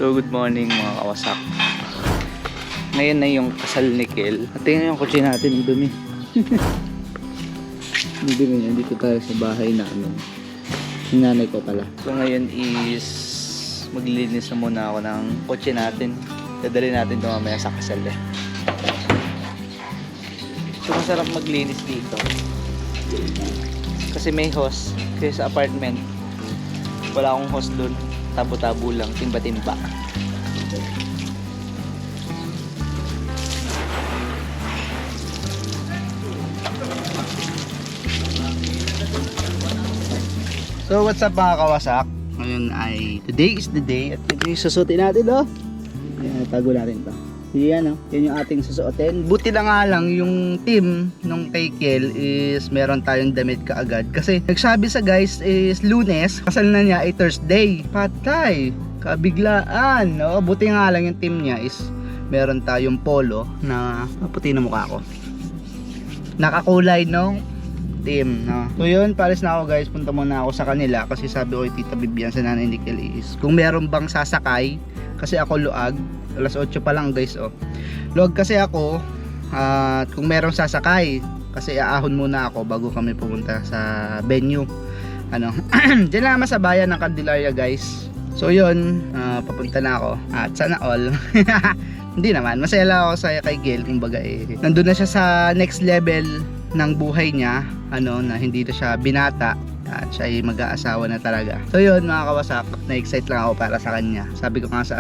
So good morning mga kawasak. Ngayon na yung kasal ni Kel. At tingnan yung kotse natin, ang dumi. Ang dumi yan, dito tayo sa bahay namin. Yung nanay ko pala. So ngayon is maglilinis na muna ako ng kotse natin. Dadali natin ito mamaya sa kasal eh. So masarap maglinis dito. Kasi may hose. Kasi sa apartment wala akong hose dun. Tabo-tabo lang, timba-timba. So what's up mga kawasak? Ngayon ay today is the day at ito yung susutin natin oh. Ayan, tago natin to. Yan oh, yan yung ating susuotin. Buti lang nga lang yung team nung kay Kel is meron tayong damit kaagad. Kasi nagsabi sa guys is Lunes, kasal na niya ay Thursday. Patay, kabiglaan no? Buti nga lang yung team niya is meron tayong polo na puti na mukha ko. Nakakulay no? Team no? So yun, pares na ako guys. Punta muna ako sa kanila kasi sabi ko Tita Bibian sa nanay ni Kel is kung meron bang sasakay kasi ako luag. Alas 8 pa lang guys oh. Luwag kasi ako at kung merong sasakay kasi aahon muna ako bago kami pumunta sa venue. Ano, diyan lang sa bayan ng Candelaria guys. So yun, papunta na ako at sana all. Hindi naman, masaya lang ako sa kay Kel kumbaga eh. Nandun na siya sa next level ng buhay niya, ano, na hindi na siya binata at siya ay mag-aasawa na talaga. So yun mga kawasak, na-excite lang ako para sa kanya. Sabi ko nga sa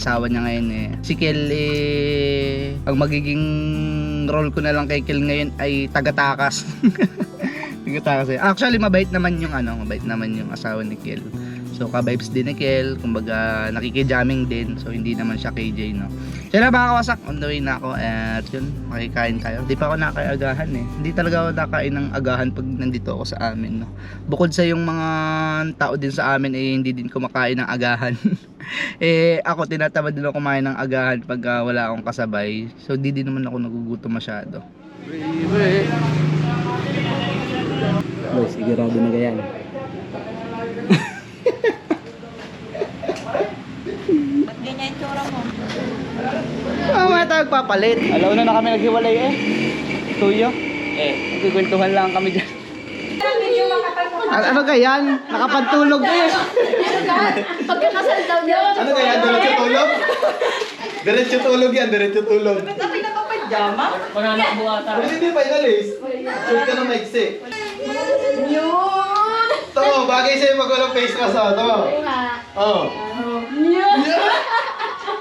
asawa niya ngayon eh, si Kel eh, ang magiging role ko na lang kay Kel ngayon ay taga-takas. Taga-takas eh. Actually mabait naman yung mabait naman yung asawa ni Kel. So ka-vibes din ni Kel, kumbaga nakiki-jamming din. So hindi naman siya KJ no. So na mga kawasak, on the way na ako at yun, makikain tayo. Hindi pa ako nakakaagahan eh. Hindi talaga ako nakain ng agahan pag nandito ako sa amin no. Bukod sa yung mga tao din sa amin eh hindi din kumakain ng agahan. Eh ako tinatamad din ako kumain ng agahan pag wala akong kasabay. So di din naman ako nagugutom masyado. Boy, sigurado na ganyan. Ganyan yung tsura mo. Mamaya tayo papalit. Alaw na kami naghiwalay eh. Tuyo. Magkikwentuhan lang kami dyan. Ano ganyan? Nakapantulog eh. Pagkakasal daw niya. Ano kaya? Diretso tulog? Diretso tulog yan, diretso tulog. Ba't natin nakapajama? Pero hindi pa inalis. Sure ka na maiksi. Yun! Ito, bagay sa'yo magwalang face mask ha. Ito. Oo. Yun!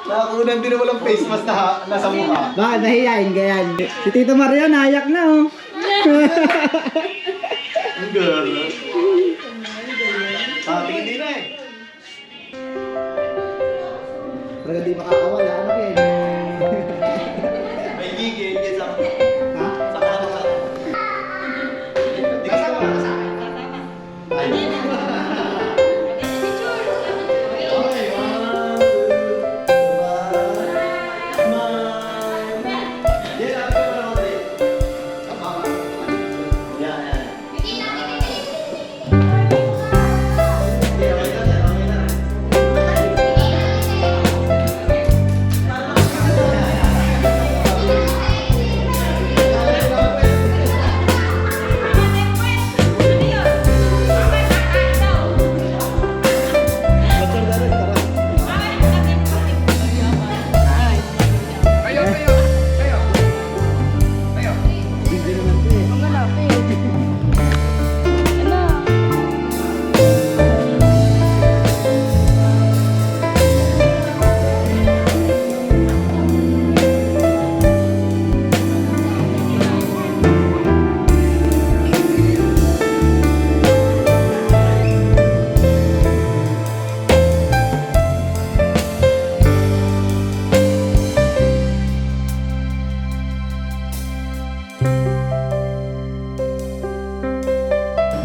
Nakakunan din na walang face mask na nasa mukha. Bakit nahiyain ganyan? Si Tito Maria nayak na oh. Ang girl. Tingin din na eh. Talaga di makakawala. Ano yan? May gigil yan sa Ha? sa kanila. Hindi ka sa kanila. Ay.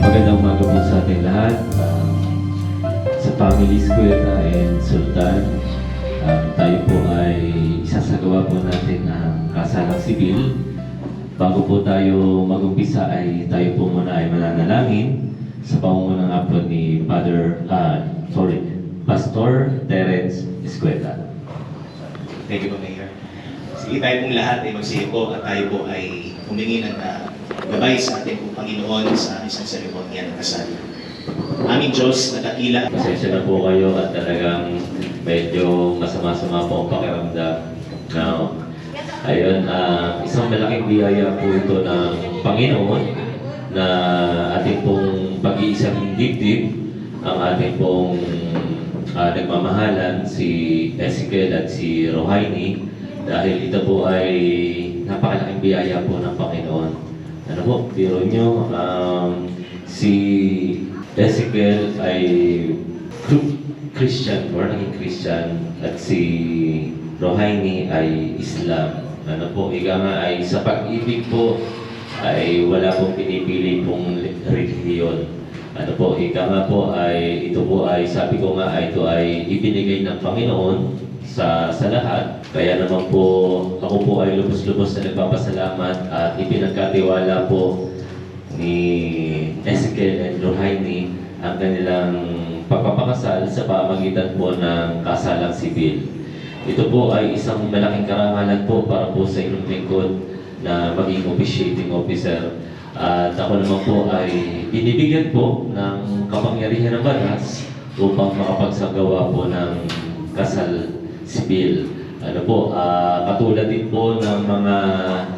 Magandang umaga po sa ating lahat. Sa families Kuweta and Sultan, tayo po ay isasagawa po natin ang kasalang sibil. Bago po tayo mag-umpisa ay tayo po muna ay mananalangin sa pangunguna nga po ni Pastor Pastor Terence Escuela. Thank you po, Mayor. Sige, tayo pong lahat ay magsipo at tayo po ay humingi ng gabay sa ating pong Panginoon sa isang seremonya ng kasal. Aming Diyos na dakila. Pasensya na po kayo at talagang medyo masama-sama po ang pakiramdam. Now, ayun, isang malaking biyaya po ito ng Panginoon na ating pong pag-iisang dibdib, ang ating pong nagmamahalan si Ezekiel at si Rohaini, dahil ito po ay napakalaking biyaya po ng Panginoon. Ano po, biro nyo, si Ezekiel ay Christian, or naging Christian, at si Rohaini ay Islam. Ano po, ika nga ay sa pag-ibig po ay wala pong pinipili pong relihiyon. Ano po, ika nga po ay ito po ay sabi ko nga ay ito ay ibinigay ng Panginoon sa lahat. Kaya naman po ako po ay lubos-lubos na nagpapasalamat at ipinagkatiwala po ni Ezekiel and Rohaini ang kanilang pagpapakasal sa pamagitan po ng kasalang sibil. Ito po ay isang malaking karangalan po para po sa inyong lingkod na maging officiating officer. At ako naman po ay binibigyan po ng kapangyarihan ng batas upang makapagsagawa po ng kasal sibil. Ano po, katulad din po ng mga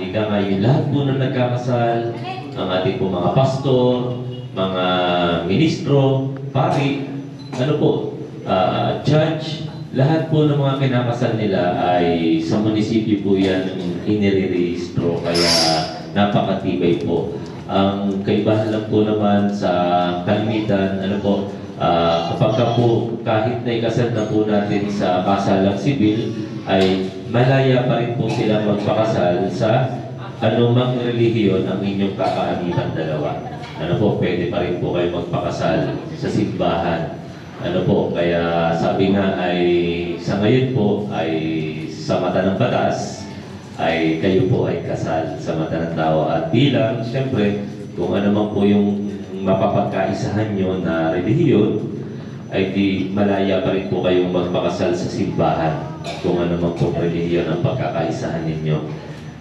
ika ngayon, lahat po na nagkakasal, ang ating po mga pastor, mga ministro, pari, ano po, judge, lahat po ng mga kinakasal nila ay sa munisipyo po yan inire-registro, kaya napakatibay po. Ang kaibahan lang po naman sa kalimitan, ano po, kapag po kahit na ikasal na po natin sa kasalang sibil, ay malaya pa rin po sila magpakasal sa anumang relihiyon ang inyong kakaaniban dalawa. Ano po, pwede pa rin po kayo magpakasal sa simbahan. Ano po, kaya sabi nga ay sa ngayon po ay sa mata ng batas ay kayo po ay kasal sa mata ng tao. At bilang, siyempre, kung ano man po yung mapapagkaisahan nyo na relihiyon, ay di malaya pa rin po kayong magpakasal sa simbahan kung ano man po relihiyon ang pagkakaisahan ninyo.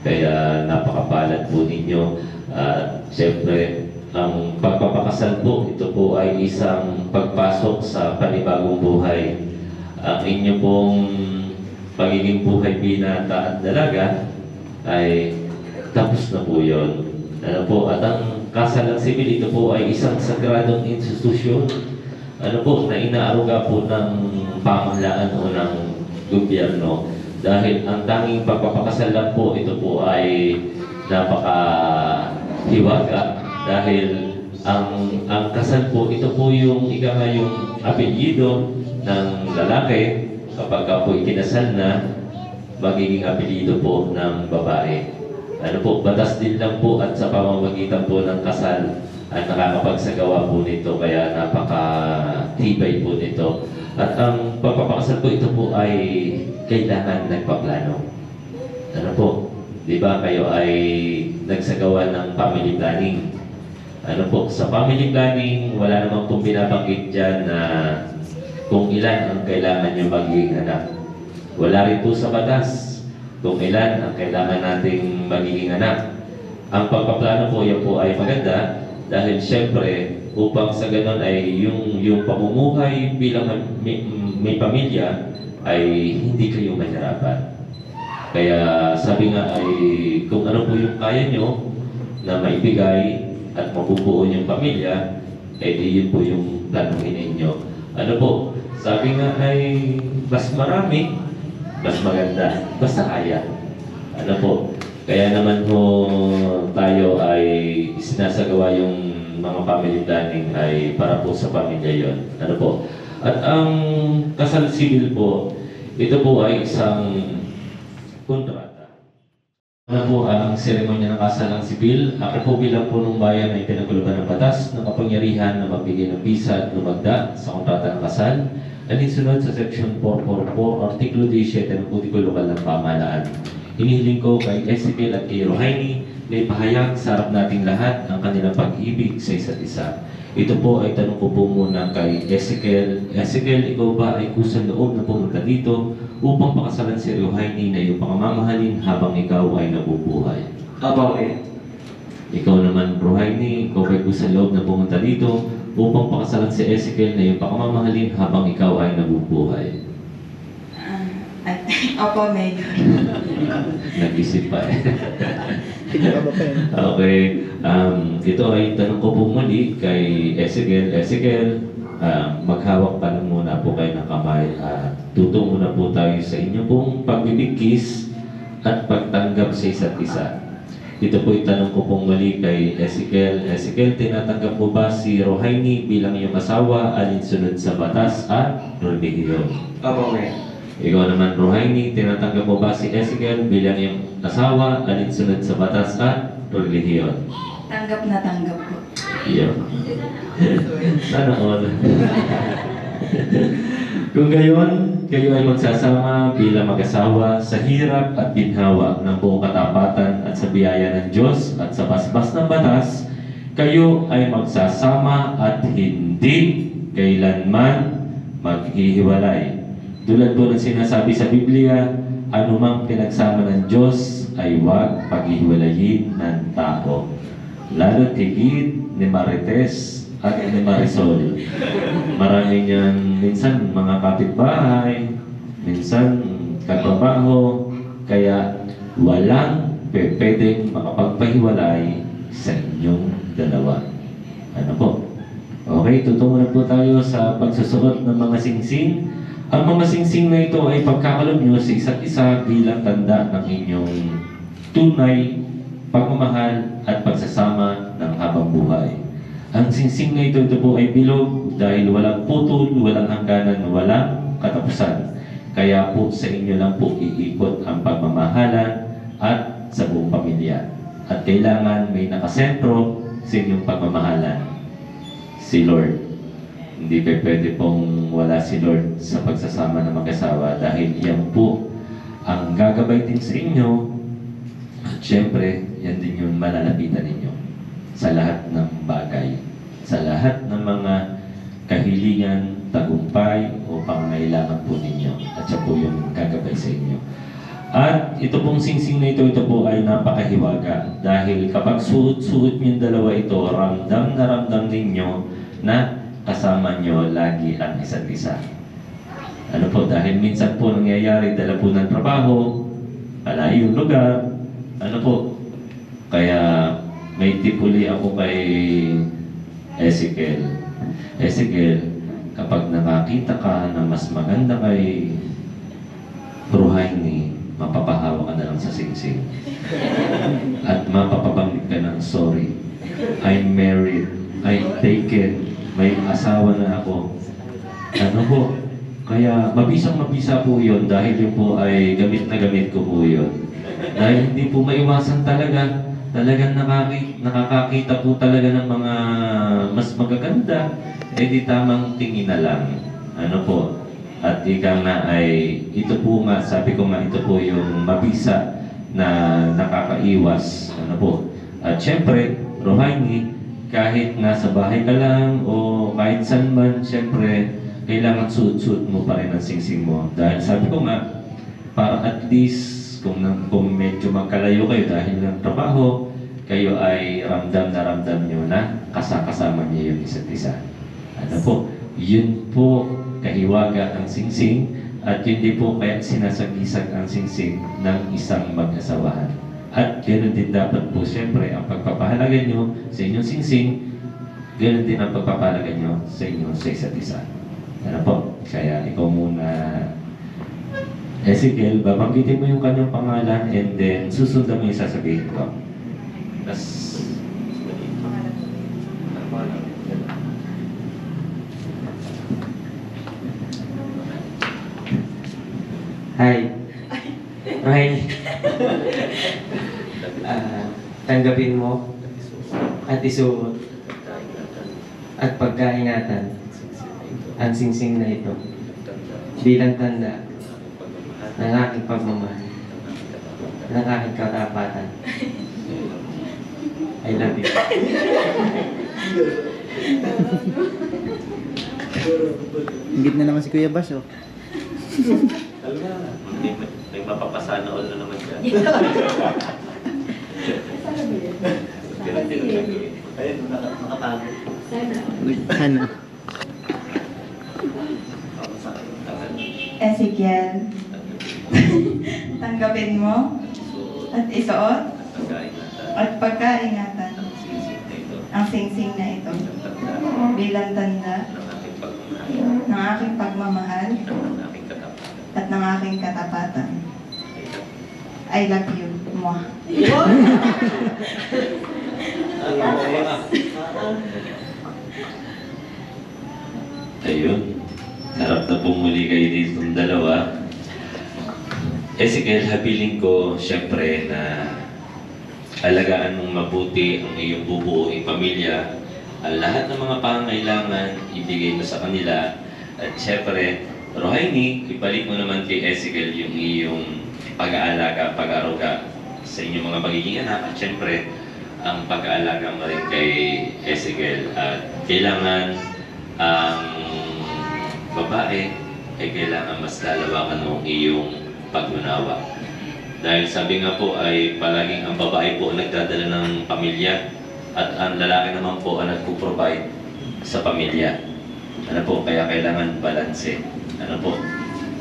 Kaya napakapalad po ninyo. Siyempre, ang pagpapakasal po, ito po ay isang pagpasok sa panibagong buhay. Ang inyo pong pagiging buhay binata at dalaga ay tapos na po yun. Ano po, at ang kasalang sibil, ito po ay isang sagradong institusyon, ano po, na inaaruga po ng pamahalaan o ng gobyerno. Dahil ang tanging pagpapakasal lang po, ito po ay napakahiwaga. Dahil ang kasal po, ito po yung ika nga yung apelyido ng lalaki. Kapag ka po ikinasal na, magiging apelyido po ng babae. Ano po, batas din lang po at sa pamamagitan po ng kasal ay nakakapagsagawa po nito, kaya napakatibay po nito. At ang pagpapakasal po, ito po ay kailangan nagpaplano. Ano po, di ba kayo ay nagsagawa ng family planning? Ano po, sa family planning, wala namang pong binabanggit dyan na kung ilan ang kailangan nyo magiging anak. Wala rin po sa batas kung ilan ang kailangan nating magiging anak. Ang pagpaplano po, yan po ay maganda dahil syempre, upang sa ganon ay yung pamumuhay bilang may pamilya ay hindi kayo mahirapan. Kaya sabi nga ay kung ano po yung kaya nyo na maibigay at mabubuo yung pamilya, eh di yun po yung planuhin ninyo. Ano po, sabi nga ay mas marami, mas maganda, basta kaya. Ano po, kaya naman po tayo ay sinasagawa yung mga family planning ay para po sa pamilya yon. Ano po, at ang kasal sibil po, ito po ay isang kontrata. Ano po ang seremonya ng kasalang sibil? Ako po bilang punong bayan ay pinagkuluban ng batas ng kapangyarihan na magbigay ng bisa at lumagda sa kontrata ng kasal. Alinsunod sa Section 444, Artikulo 17 ng Kodigo Lokal ng Pamahalaan. Hinihiling ko kay Ezekiel at kay Rohaini na ipahayag sa harap nating lahat ang kanilang pag-ibig sa isa't isa. Ito po ay tanong ko po muna kay Ezekiel. Ezekiel, ikaw ba ay kusang loob na pumunta dito upang pakasalan si Rohaini na iyong pangmamahalin habang ikaw ay nabubuhay? Opo, Mayor. Ikaw naman, Rohaini, ikaw ay kusang loob na pumunta dito upang pakasalan si Ezekiel na iyong pangmamahalin habang ikaw ay nabubuhay? Opo, Mayor. Nag-isip pa eh. Tingnan ka ba pa yun? Okay. Ito ay tanong ko po muli kay Ezekiel. Ezekiel, maghawak ka lang muna po kayo ng kamay. Tutungo na po tayo sa inyo pong pagbibigkis at pagtanggap sa isa't isa. Ito po ay tanong ko pong muli kay Ezekiel. Ezekiel, tinatanggap mo ba si Rohaini bilang iyong asawa alinsunod sa batas at relihiyon? Opo, Mayor. Ikaw naman, Rohaini, tinatanggap mo ba si Ezekiel bilang iyong asawa alinsunod sa batas at relihiyon? Tanggap na tanggap ko. Iyo. Sana all. Kung gayon, kayo ay magsasama bilang mag-asawa sa hirap at ginhawa ng buong katapatan at sa biyaya ng Diyos at sa basbas ng batas, kayo ay magsasama at hindi kailanman maghihiwalay. Tulad po ng sinasabi sa Biblia, anumang pinagsama ng Diyos ay huwag paghihiwalayin ng tao. Lalo't higit ni Marites at ni Marisol. Marami niyan minsan mga kapitbahay, minsan katrabaho, kaya walang pwedeng makapagpahiwalay sa inyong dalawa. Ano po? Okay, tutungo na po tayo sa pagsusuot ng mga singsing. Ang mga singsing na ito ay pagkakalob nyo sa isa't isa bilang tanda ng inyong tunay, pagmamahal at pagsasama ng habang buhay. Ang singsing na ito po ay bilog dahil walang putol, walang hangganan, walang katapusan. Kaya po sa inyo lang po iikot ang pagmamahalan at sa buong pamilya. At kailangan may nakasentro sa inyong pagmamahalan, si Lord. Hindi pa pwede pong wala si Lord sa pagsasama ng mag-asawa dahil yan po ang gagabay din sa inyo at syempre, yan din yung malalapitan ninyo sa lahat ng bagay, sa lahat ng mga kahilingan, tagumpay o pangangailangan po ninyo at siya po yung gagabay sa inyo. At ito pong singsing na ito po ay napakahiwaga dahil kapag suot-suot yung dalawa ito, ramdam na ramdam ninyo na kasama nyo lagi ang isa't isa. Ano po, dahil minsan po nangyayari dala po ng trabaho, malayong lugar, ano po, kaya may tipuli ako kay Ezekiel. Ezekiel, kapag nakakita ka na mas maganda kay Rohaini, mapapahawa ka na lang sa singsing. At mapapabanggit ka ng sorry. I'm married. I'm taken. May asawa na ako. Ano po? Kaya mabisang-mabisa po yun dahil yun po ay gamit na gamit ko po yun. Dahil hindi po maiwasan talaga. Talagang nakakakita po talaga ng mga mas magaganda. Eh di tamang tingin na lang. Ano po? At ika nga ay, ito po nga, sabi ko nga, ito po yung mabisa na nakakaiwas. Ano po? At syempre, Rohaini, kahit nasa bahay ka lang o kahit saan man, syempre, kailangan suot-suot mo pa rin ang singsing mo. Dahil sabi ko nga, para at least, kung medyo magkalayo kayo dahil ng trabaho, kayo ay ramdam na ramdam nyo na kasama niyo yung isa't isa. Ano po? Yun po kahiwaga ang singsing at yun din po kaya sinasagisag ang singsing ng isang mag-asawahan. At ganoon din dapat po siyempre ang pagpapahalaga nyo sa inyong singsing, ganoon din ang pagpapahalaga nyo sa inyo sa isa't isa. Ano po? Kaya ikaw muna, Ezekiel, babanggitin mo yung kanyang pangalan and then susundan mo yung sasabihin ko. Tapos, Hi. Rohaini. Tanggapin mo at isuot at pagkaingatan ang singsing na ito bilang tanda ng aking pagmamahal, ng aking katapatan. I love you. Ingit na naman si Kuya Bas, oh. May mapapasana all na naman siya. Ganun din ang gagawin. Ayun, nakatago. Ano? Ezekiel, tanggapin mo at isuot at pagkaingatan ang singsing na ito bilang tanda ng aking pagmamahal at ng aking katapatan. I love you, Mwah. Ayun. Sarap na pumuli kayo ditong dalawa. Ezekiel, habiling ko siyempre na alagaan mong mabuti ang iyong bubuuing pamilya. Ang lahat ng mga pangangailangan, ibigay mo sa kanila. At siyempre, Rohaini, ibalik mo naman kay Ezekiel yung iyong pag-aalaga, pag-aruga sa inyong mga magiging anak. At siyempre, ang pag-aalaga mo rin kay Ezekiel. At kailangan ang babae ay kailangan mas lalawakan ng iyong pag-unawa. Dahil sabi nga po ay palaging ang babae po ang nagdadala ng pamilya at ang lalaki naman po ang nagpo-provide sa pamilya. Ano po, kaya kailangan balanse. Ano po?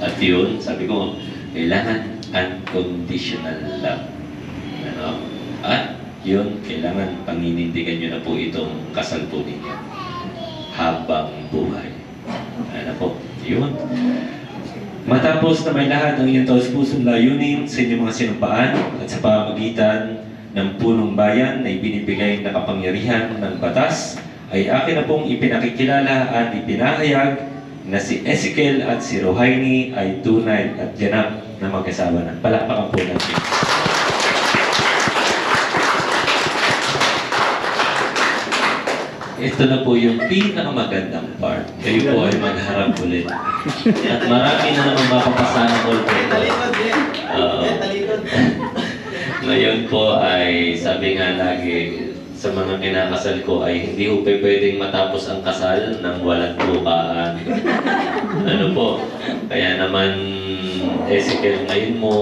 At yun, sabi ko, kailangan unconditional love. Ano? At yun, kailangan paninindigan nyo na po itong kasal po ninyo habang buhay. Ano po? Yun. Matapos na may lahat ng inyong taus-pusong layunin sa inyong mga sinumpaan at sa pamamagitan ng punong bayan na ibinibigay na kapangyarihan ng batas, ay akin na pong ipinakikilala at ipinahayag na si Ezekiel at si Rohaini ay tunay at ganap na mag-asawa na. Palakpakan po natin. Ito na po yung pinakamagandang part. Kayo po ay magharap ulit. At marami na naman mapapasana all po ito. Ngayon po ay sabi nga lagi sa mga kinakasal ko ay hindi po pwedeng matapos ang kasal nang walang bukaan. Ano po? Kaya naman Ezekiel, ngayon mo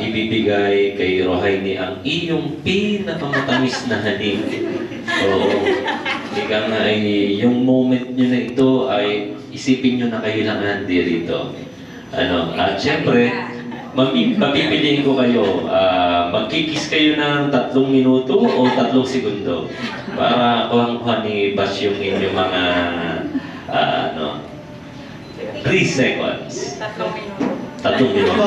ibibigay kay Rohaini ang iyong pinakamatamis na hanig. Oo. Ika nga ay yung moment nyo na ito ay isipin nyo na kayo lang nandirito. Ano, at syempre, papipiliin ko kayo, magkikis kayo ng 3 minuto o 3 segundo para kuhang-kuha ni Bash yung inyong mga 3 seconds. 3 minuto.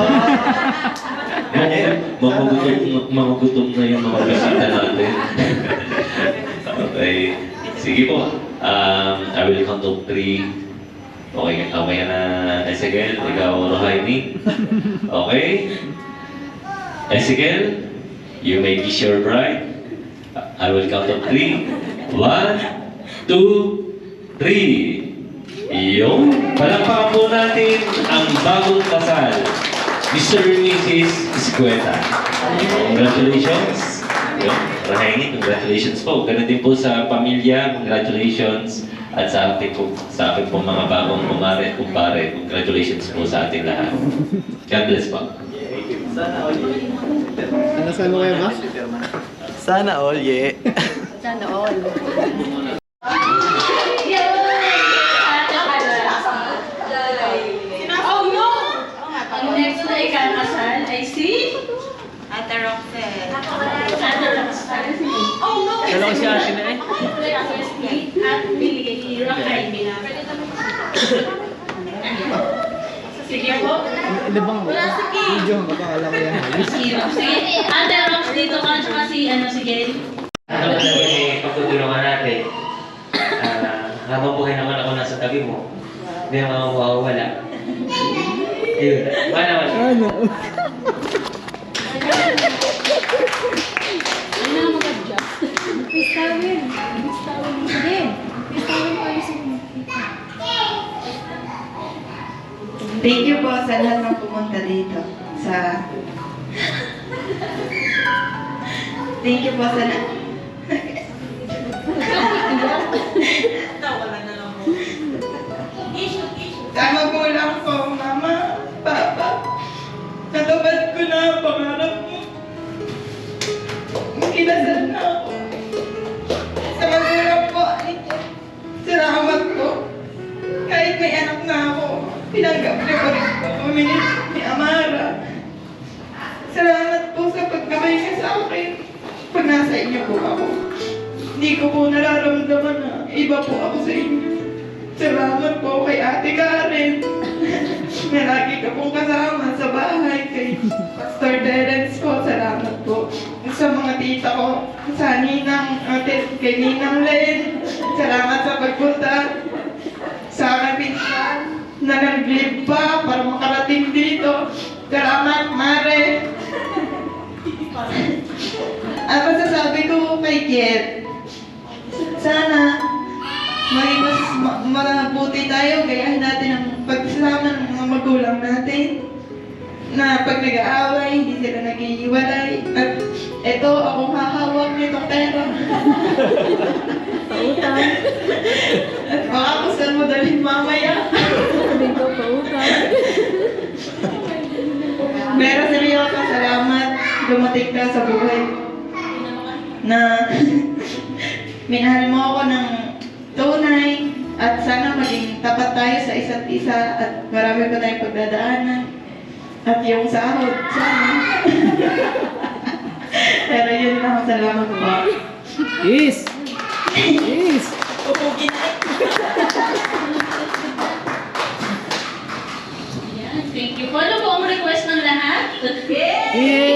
Magugutom na yung mga bisita natin. Okay. Sige po. I will count to 3. Okay ka na, Ezekiel? Ikaw, Rohaini? Okay? Ezekiel, you may kiss your bride. I will count to 3. 1, 2, 3. Iyon. Palakpakan po natin ang bagong kasal. Mr. and Mrs. Escueta. Congratulations. Rohaini, congratulations po. Ganun din po sa pamilya, congratulations. At sa akin po mga bagong kumare at kumpare, congratulations po sa ating lahat. God bless po. Ano sabi mo kayo ba? Sana all, yeah. Sana all. Ang next na ikakasal ay si Ate Roxel. Ate Roxanne. Oh no! Dalawa si Ate na eh. At binigay ni Rohaini na. Sige po. Ano bang video? Makakala ko yan. Sige, Ate Rox, dito ka tsaka si Gail. Ano ba naman pagtutulungan natin? Habang buhay naman ako nasa tabi mo, hindi naman ako mawawala. Ayun, wala. Ano? Ano na mag-adjust? Pistawin. Sige. Pistawin ko ayos yung Thank you po sa lahat ng pumunta dito. Thank you po sa Sa magulang ko, Mama, Papa, natupad ko na ang pangarap mo. Kinasal na ako. Sa magulang ko, salamat po. Kahit may anak na ako, pinanggap niyo pa rin po kami ni Amara. Salamat po sa pagkabay niyo sa akin. Pag nasa inyo po ako, hindi ko po nararamdaman na iba po ako sa inyo. Salamat po kay Ate Karen. Na lagi ka pong kasama sa bahay. Kay Pastor Terence po, salamat po. Sa mga tita ko, sa Ninang, kay Ninang Len, salamat sa pagpunta. Sa aking pinsan, na nag-live pa para makarating dito. Salamat, Mare. At masasabi ko kay Kiet, sana maging mas mabuti tayo, gayahin natin ang pagsasama ng mga magulang natin. Na pag nag-aaway, hindi sila nag-iiwalay. At eto, akong hahawak nitong pera. Pautang. At baka kung saan mo dalhin mamaya. Sabi ko, pautang. Pero seryoso, salamat. Dumating ka sa buhay. Na minahal mo ako ng tunay. At sana maging tapat tayo sa isa't isa. At marami pa tayong pagdadaanan. At yung sahod, sana. Pero yun lang, salamat po. Yes! Yes! Upugin na. Thank you po. Ano po ang request ng lahat? Yes!